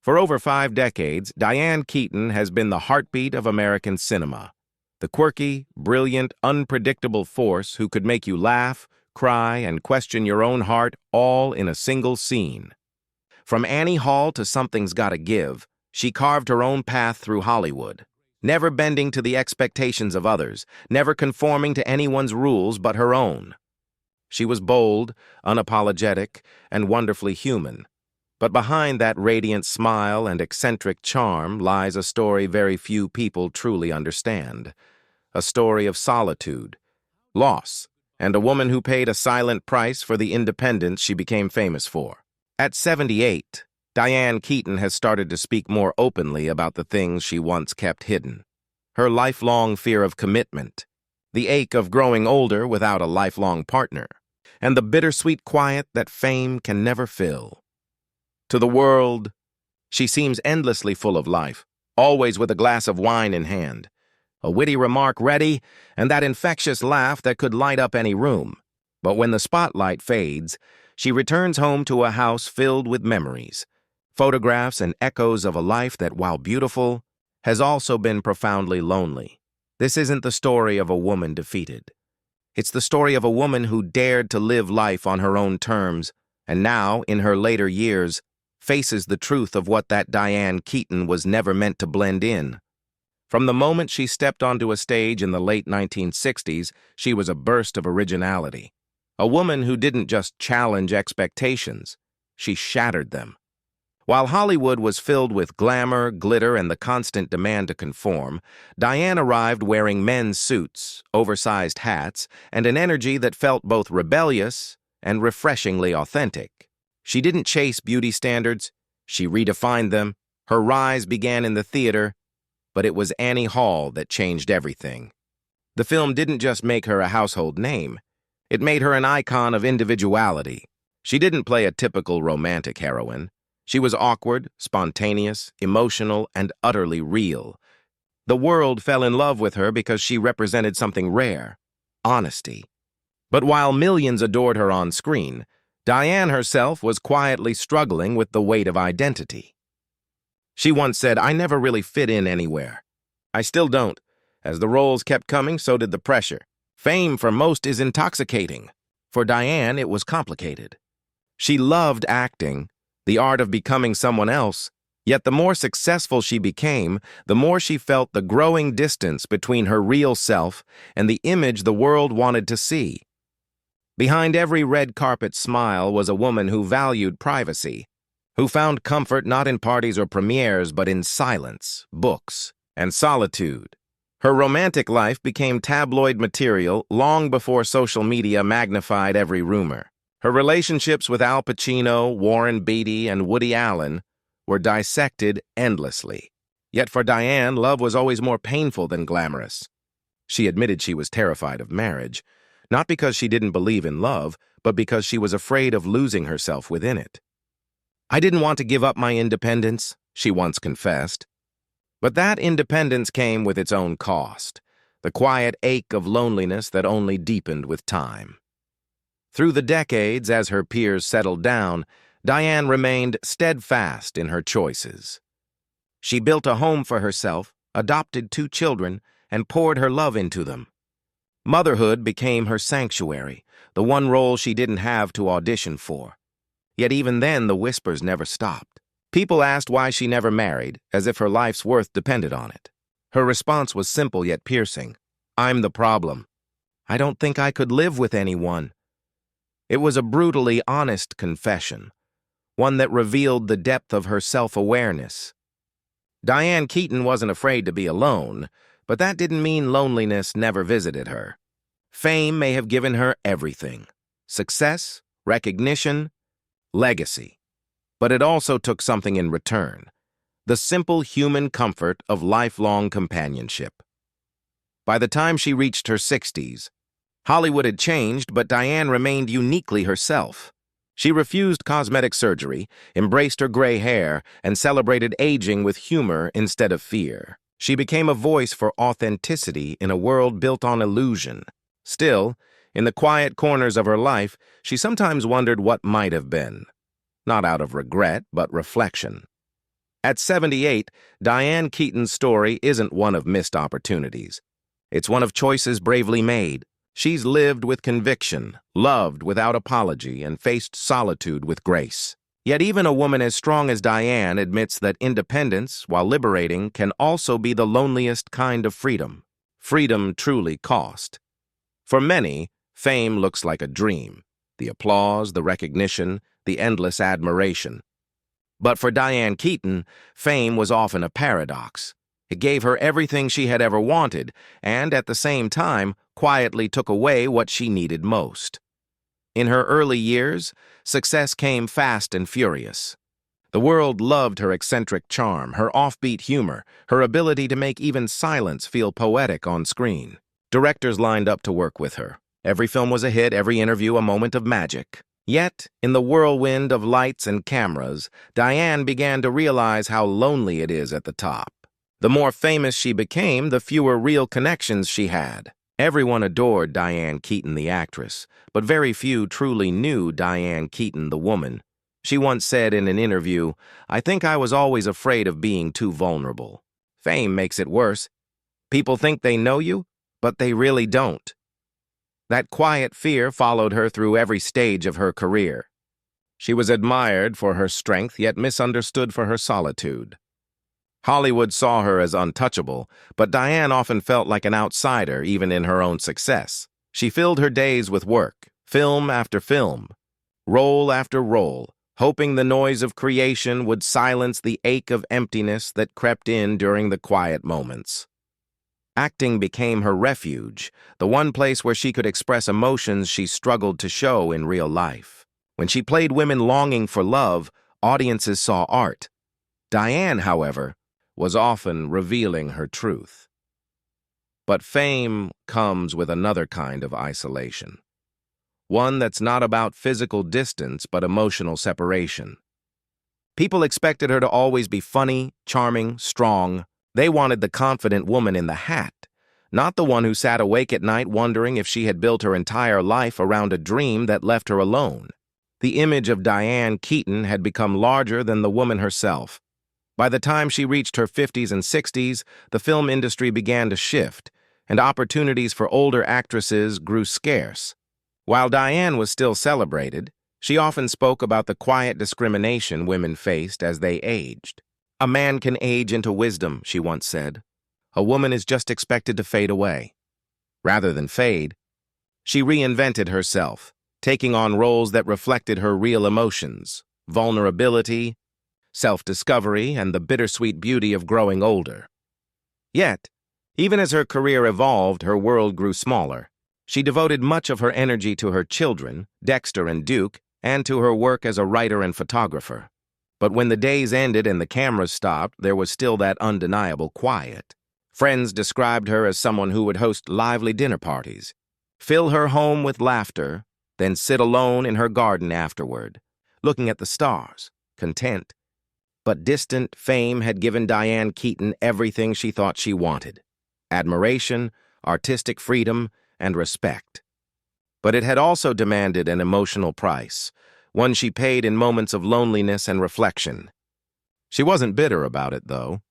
For over 5 decades, Diane Keaton has been the heartbeat of American cinema. The quirky, brilliant, unpredictable force who could make you laugh, cry, and question your own heart all in a single scene. From Annie Hall to Something's Gotta Give, she carved her own path through Hollywood, never bending to the expectations of others, never conforming to anyone's rules but her own. She was bold, unapologetic, and wonderfully human. But behind that radiant smile and eccentric charm lies a story very few people truly understand. A story of solitude, loss, and a woman who paid a silent price for the independence she became famous for. At 78, Diane Keaton has started to speak more openly about the things she once kept hidden. Her lifelong fear of commitment, the ache of growing older without a lifelong partner, and the bittersweet quiet that fame can never fill. To the world, she seems endlessly full of life, always with a glass of wine in hand, a witty remark ready, and that infectious laugh that could light up any room. But when the spotlight fades, she returns home to a house filled with memories, photographs and echoes of a life that, while beautiful, has also been profoundly lonely. This isn't the story of a woman defeated. It's the story of a woman who dared to live life on her own terms, and now, in her later years, faces the truth of what that Diane Keaton was never meant to blend in. From the moment she stepped onto a stage in the late 1960s, she was a burst of originality. A woman who didn't just challenge expectations, she shattered them. While Hollywood was filled with glamour, glitter, and the constant demand to conform, Diane arrived wearing men's suits, oversized hats, and an energy that felt both rebellious and refreshingly authentic. She didn't chase beauty standards, she redefined them. Her rise began in the theater, but it was Annie Hall that changed everything. The film didn't just make her a household name, it made her an icon of individuality. She didn't play a typical romantic heroine. She was awkward, spontaneous, emotional, and utterly real. The world fell in love with her because she represented something rare: honesty. But while millions adored her on screen, Diane herself was quietly struggling with the weight of identity. She once said, "I never really fit in anywhere." I still don't. As the roles kept coming, so did the pressure. Fame for most is intoxicating. For Diane, it was complicated. She loved acting, the art of becoming someone else, yet the more successful she became, the more she felt the growing distance between her real self and the image the world wanted to see. Behind every red carpet smile was a woman who valued privacy, who found comfort not in parties or premieres but in silence, books, and solitude. Her romantic life became tabloid material long before social media magnified every rumor. Her relationships with Al Pacino, Warren Beatty, and Woody Allen were dissected endlessly. Yet for Diane, love was always more painful than glamorous. She admitted she was terrified of marriage, not because she didn't believe in love, but because she was afraid of losing herself within it. "I didn't want to give up my independence," she once confessed. But that independence came with its own cost, the quiet ache of loneliness that only deepened with time. Through the decades, as her peers settled down, Diane remained steadfast in her choices. She built a home for herself, adopted 2 children, and poured her love into them. Motherhood became her sanctuary, the one role she didn't have to audition for. Yet even then, the whispers never stopped. People asked why she never married, as if her life's worth depended on it. Her response was simple yet piercing: "I'm the problem. I don't think I could live with anyone." It was a brutally honest confession, one that revealed the depth of her self-awareness. Diane Keaton wasn't afraid to be alone, but that didn't mean loneliness never visited her. Fame may have given her everything: success, recognition, legacy. But it also took something in return: the simple human comfort of lifelong companionship. By the time she reached her 60s, Hollywood had changed, but Diane remained uniquely herself. She refused cosmetic surgery, embraced her gray hair, and celebrated aging with humor instead of fear. She became a voice for authenticity in a world built on illusion. Still, in the quiet corners of her life, she sometimes wondered what might have been. Not out of regret, but reflection. At 78, Diane Keaton's story isn't one of missed opportunities. It's one of choices bravely made. She's lived with conviction, loved without apology, and faced solitude with grace. Yet even a woman as strong as Diane admits that independence, while liberating, can also be the loneliest kind of freedom. Freedom truly cost. For many, fame looks like a dream. The applause, the recognition, the endless admiration. But for Diane Keaton, fame was often a paradox. It gave her everything she had ever wanted, and at the same time, quietly took away what she needed most. In her early years, success came fast and furious. The world loved her eccentric charm, her offbeat humor, her ability to make even silence feel poetic on screen. Directors lined up to work with her. Every film was a hit, every interview a moment of magic. Yet, in the whirlwind of lights and cameras, Diane began to realize how lonely it is at the top. The more famous she became, the fewer real connections she had. Everyone adored Diane Keaton, the actress, but very few truly knew Diane Keaton, the woman. She once said in an interview, "I think I was always afraid of being too vulnerable. Fame makes it worse. People think they know you, but they really don't." That quiet fear followed her through every stage of her career. She was admired for her strength, yet misunderstood for her solitude. Hollywood saw her as untouchable, but Diane often felt like an outsider even in her own success. She filled her days with work, film after film, role after role, hoping the noise of creation would silence the ache of emptiness that crept in during the quiet moments. Acting became her refuge, the one place where she could express emotions she struggled to show in real life. When she played women longing for love, audiences saw art. Diane, however, was often revealing her truth. But fame comes with another kind of isolation. One that's not about physical distance but emotional separation. People expected her to always be funny, charming, strong. They wanted the confident woman in the hat, not the one who sat awake at night wondering if she had built her entire life around a dream that left her alone. The image of Diane Keaton had become larger than the woman herself. By the time she reached her 50s and 60s, the film industry began to shift, and opportunities for older actresses grew scarce. While Diane was still celebrated, she often spoke about the quiet discrimination women faced as they aged. "A man can age into wisdom," she once said. "A woman is just expected to fade away." Rather than fade, she reinvented herself, taking on roles that reflected her real emotions, vulnerability, self-discovery, and the bittersweet beauty of growing older. Yet, even as her career evolved, her world grew smaller. She devoted much of her energy to her children, Dexter and Duke, and to her work as a writer and photographer. But when the days ended and the cameras stopped, there was still that undeniable quiet. Friends described her as someone who would host lively dinner parties, fill her home with laughter, then sit alone in her garden afterward, looking at the stars, content. But distant fame had given Diane Keaton everything she thought she wanted: admiration, artistic freedom, and respect. But it had also demanded an emotional price, one she paid in moments of loneliness and reflection. She wasn't bitter about it, though.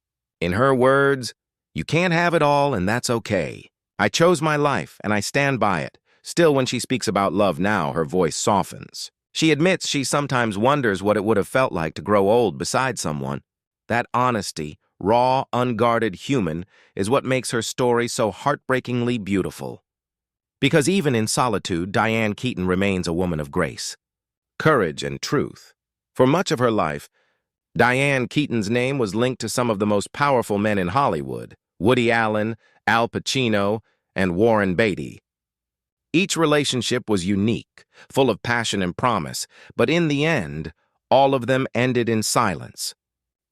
In her words, "You can't have it all, and that's okay. I chose my life, and I stand by it." Still, when she speaks about love now, her voice softens. She admits she sometimes wonders what it would have felt like to grow old beside someone. That honesty, raw, unguarded human, is what makes her story so heartbreakingly beautiful. Because even in solitude, Diane Keaton remains a woman of grace, courage, and truth. For much of her life, Diane Keaton's name was linked to some of the most powerful men in Hollywood: Woody Allen, Al Pacino, and Warren Beatty. Each relationship was unique, full of passion and promise, but in the end, all of them ended in silence.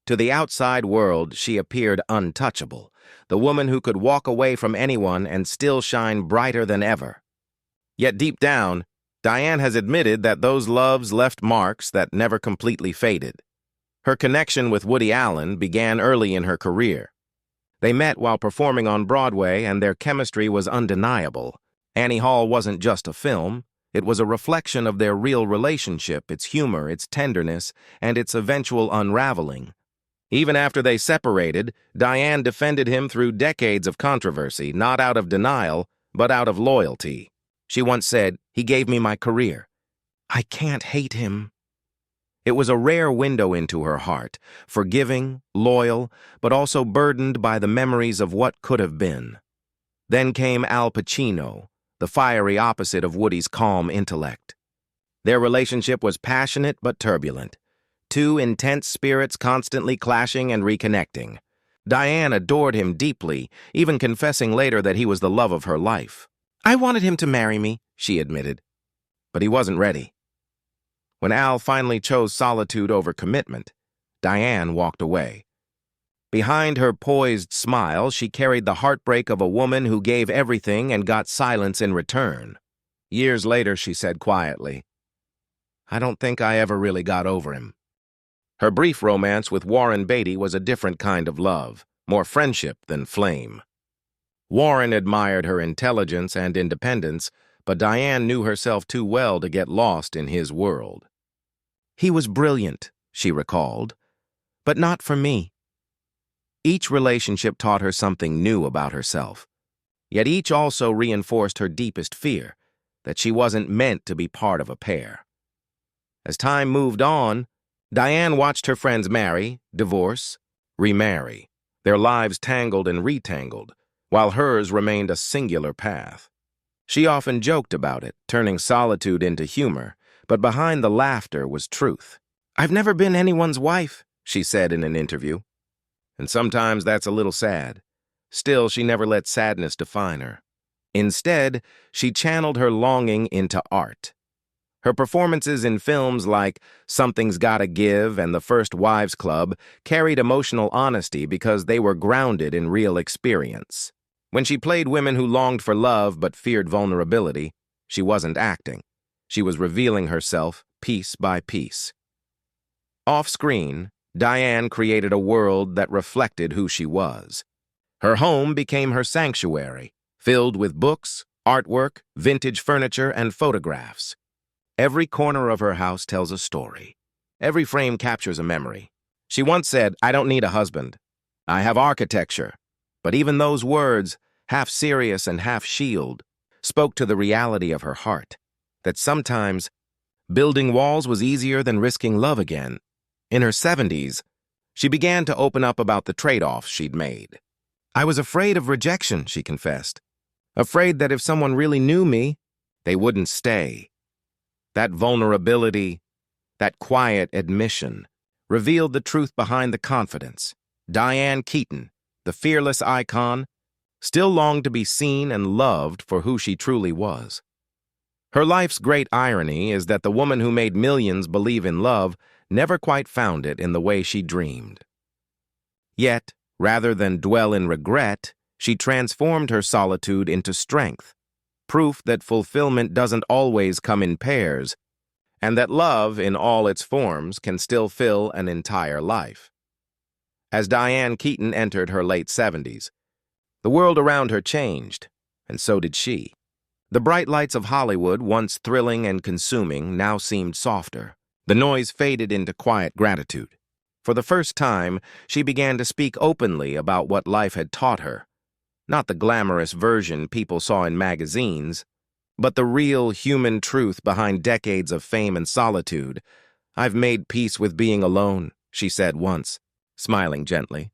To the outside world, she appeared untouchable, the woman who could walk away from anyone and still shine brighter than ever. Yet deep down, Diane has admitted that those loves left marks that never completely faded. Her connection with Woody Allen began early in her career. They met while performing on Broadway, and their chemistry was undeniable. Annie Hall wasn't just a film. It was a reflection of their real relationship, its humor, its tenderness, and its eventual unraveling. Even after they separated, Diane defended him through decades of controversy, not out of denial, but out of loyalty. She once said, "He gave me my career. I can't hate him." It was a rare window into her heart, forgiving, loyal, but also burdened by the memories of what could have been. Then came Al Pacino, the fiery opposite of Woody's calm intellect. Their relationship was passionate but turbulent, two intense spirits constantly clashing and reconnecting. Diane adored him deeply, even confessing later that he was the love of her life. "I wanted him to marry me," she admitted, but he wasn't ready. When Al finally chose solitude over commitment, Diane walked away. Behind her poised smile, she carried the heartbreak of a woman who gave everything and got silence in return. Years later, she said quietly, "I don't think I ever really got over him." Her brief romance with Warren Beatty was a different kind of love, more friendship than flame. Warren admired her intelligence and independence, but Diane knew herself too well to get lost in his world. "He was brilliant," she recalled, "but not for me." Each relationship taught her something new about herself, yet each also reinforced her deepest fear, that she wasn't meant to be part of a pair. As time moved on, Diane watched her friends marry, divorce, remarry. Their lives tangled and retangled, while hers remained a singular path. She often joked about it, turning solitude into humor, but behind the laughter was truth. "I've never been anyone's wife," she said in an interview. And sometimes that's a little sad. Still, she never let sadness define her. Instead, she channeled her longing into art. Her performances in films like Something's Gotta Give and The First Wives Club carried emotional honesty because they were grounded in real experience. When she played women who longed for love but feared vulnerability, she wasn't acting. She was revealing herself piece by piece. Off-screen, Diane created a world that reflected who she was. Her home became her sanctuary, filled with books, artwork, vintage furniture, and photographs. Every corner of her house tells a story. Every frame captures a memory. She once said, "I don't need a husband. I have architecture." But even those words, half serious and half shield, spoke to the reality of her heart, that sometimes building walls was easier than risking love again. In her 70s, she began to open up about the trade-offs she'd made. "I was afraid of rejection," she confessed. "Afraid that if someone really knew me, they wouldn't stay." That vulnerability, that quiet admission, revealed the truth behind the confidence. Diane Keaton, the fearless icon, still longed to be seen and loved for who she truly was. Her life's great irony is that the woman who made millions believe in love never quite found it in the way she dreamed. Yet, rather than dwell in regret, she transformed her solitude into strength, proof that fulfillment doesn't always come in pairs, and that love, in all its forms, can still fill an entire life. As Diane Keaton entered her late 70s, the world around her changed, and so did she. The bright lights of Hollywood, once thrilling and consuming, now seemed softer. The noise faded into quiet gratitude. For the first time, she began to speak openly about what life had taught her. Not the glamorous version people saw in magazines, but the real human truth behind decades of fame and solitude. "I've made peace with being alone," she said once, smiling gently.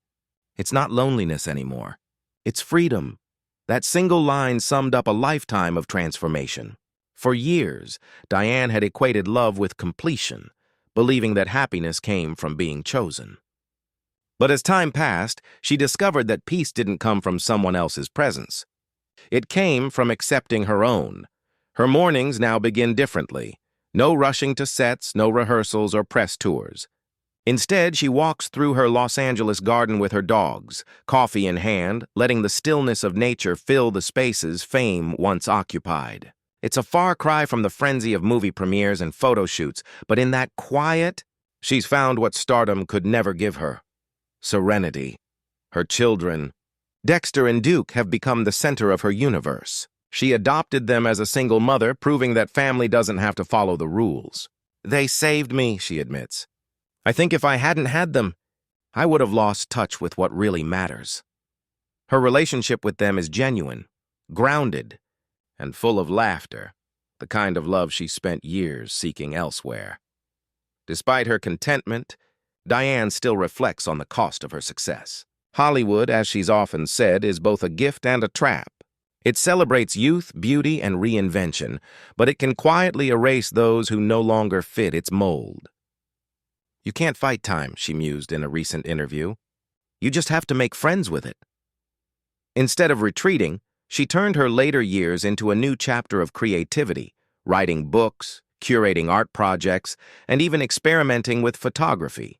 "It's not loneliness anymore. It's freedom." That single line summed up a lifetime of transformation. For years, Diane had equated love with completion, believing that happiness came from being chosen. But as time passed, she discovered that peace didn't come from someone else's presence. It came from accepting her own. Her mornings now begin differently. No rushing to sets, no rehearsals or press tours. Instead, she walks through her Los Angeles garden with her dogs, coffee in hand, letting the stillness of nature fill the spaces fame once occupied. It's a far cry from the frenzy of movie premieres and photo shoots, but in that quiet, she's found what stardom could never give her: serenity. Her children, Dexter and Duke, have become the center of her universe. She adopted them as a single mother, proving that family doesn't have to follow the rules. "They saved me," she admits. "I think if I hadn't had them, I would have lost touch with what really matters. Her relationship with them is genuine, grounded, and full of laughter, the kind of love she spent years seeking elsewhere. Despite her contentment, Diane still reflects on the cost of her success. Hollywood, as she's often said, is both a gift and a trap. It celebrates youth, beauty, and reinvention, but it can quietly erase those who no longer fit its mold. You can't fight time, she mused in a recent interview. You just have to make friends with it. Instead of retreating, she turned her later years into a new chapter of creativity, writing books, curating art projects, and even experimenting with photography.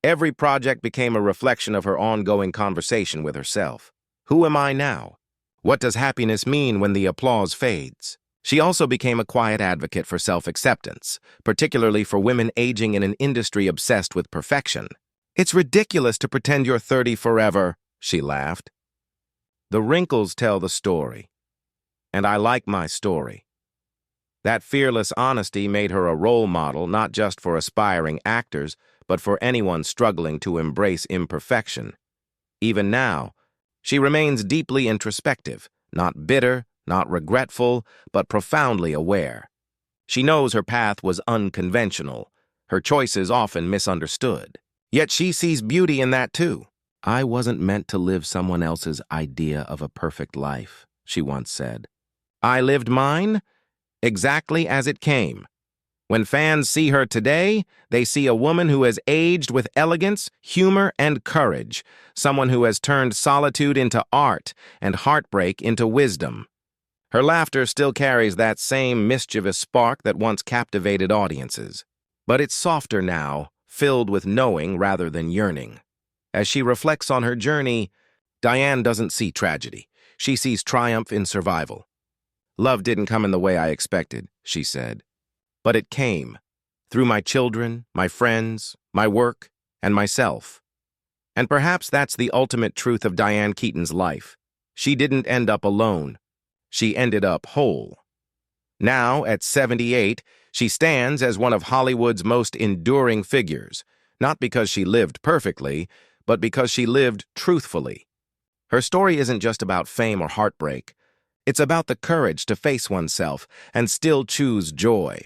Every project became a reflection of her ongoing conversation with herself. Who am I now? What does happiness mean when the applause fades? She also became a quiet advocate for self-acceptance, particularly for women aging in an industry obsessed with perfection. It's ridiculous to pretend you're 30 forever, she laughed. The wrinkles tell the story, and I like my story. That fearless honesty made her a role model not just for aspiring actors, but for anyone struggling to embrace imperfection. Even now, she remains deeply introspective, not bitter, not regretful, but profoundly aware. She knows her path was unconventional, her choices often misunderstood. Yet she sees beauty in that too. I wasn't meant to live someone else's idea of a perfect life, she once said. I lived mine exactly as it came. When fans see her today, they see a woman who has aged with elegance, humor, and courage, someone who has turned solitude into art and heartbreak into wisdom. Her laughter still carries that same mischievous spark that once captivated audiences. But it's softer now, filled with knowing rather than yearning. As she reflects on her journey, Diane doesn't see tragedy. She sees triumph in survival. Love didn't come in the way I expected, she said. But it came, through my children, my friends, my work, and myself. And perhaps that's the ultimate truth of Diane Keaton's life. She didn't end up alone. She ended up whole. Now, at 78, she stands as one of Hollywood's most enduring figures, not because she lived perfectly, but because she lived truthfully. Her story isn't just about fame or heartbreak. It's about the courage to face oneself and still choose joy.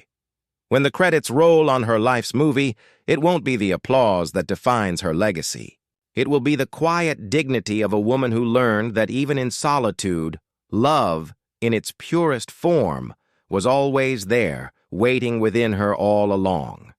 When the credits roll on her life's movie, it won't be the applause that defines her legacy. It will be the quiet dignity of a woman who learned that even in solitude, love, in its purest form, was always there, waiting within her all along.